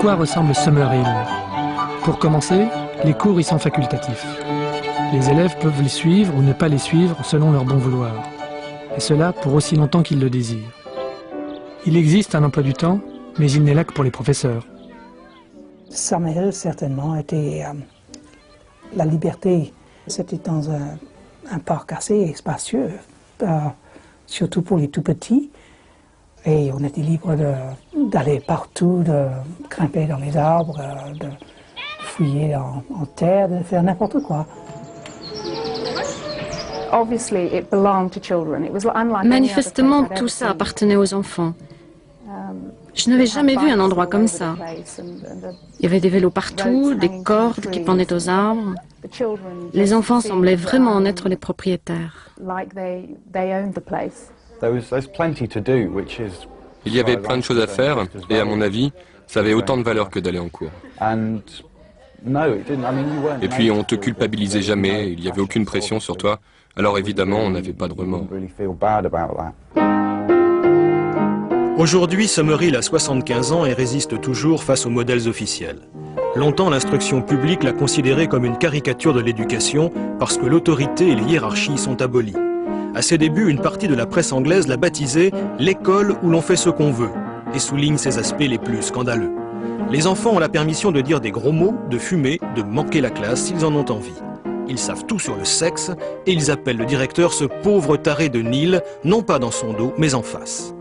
quoi ressemble Summerhill? Pour commencer, les cours y sont facultatifs. Les élèves peuvent les suivre ou ne pas les suivre selon leur bon vouloir. Et cela pour aussi longtemps qu'ils le désirent. Il existe un emploi du temps, mais il n'est là que pour les professeurs. Summerhill, certainement, était la liberté. C'était dans un parc assez spacieux, surtout pour les tout-petits. Et on était libre d'aller partout, de grimper dans les arbres, de fouiller en terre, de faire n'importe quoi. Manifestement, tout ça appartenait aux enfants. Je n'avais jamais vu un endroit comme ça. Il y avait des vélos partout, des cordes qui pendaient aux arbres. Les enfants semblaient vraiment en être les propriétaires. Il y avait plein de choses à faire, et à mon avis, ça avait autant de valeur que d'aller en cours. Et puis on te culpabilisait jamais, il n'y avait aucune pression sur toi, alors évidemment on n'avait pas de remords. Aujourd'hui, Summerhill a 75 ans et résiste toujours face aux modèles officiels. Longtemps, l'instruction publique l'a considéré comme une caricature de l'éducation parce que l'autorité et les hiérarchies sont abolies. À ses débuts, une partie de la presse anglaise l'a baptisé « l'école où l'on fait ce qu'on veut » et souligne ses aspects les plus scandaleux. Les enfants ont la permission de dire des gros mots, de fumer, de manquer la classe s'ils en ont envie. Ils savent tout sur le sexe et ils appellent le directeur ce pauvre taré de Neil, non pas dans son dos, mais en face.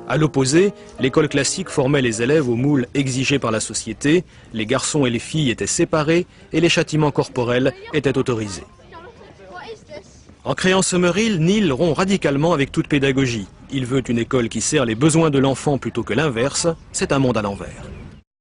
À l'opposé, l'école classique formait les élèves au moule exigé par la société, les garçons et les filles étaient séparés et les châtiments corporels étaient autorisés. En créant Summerhill, Neil rompt radicalement avec toute pédagogie. Il veut une école qui sert les besoins de l'enfant plutôt que l'inverse, c'est un monde à l'envers.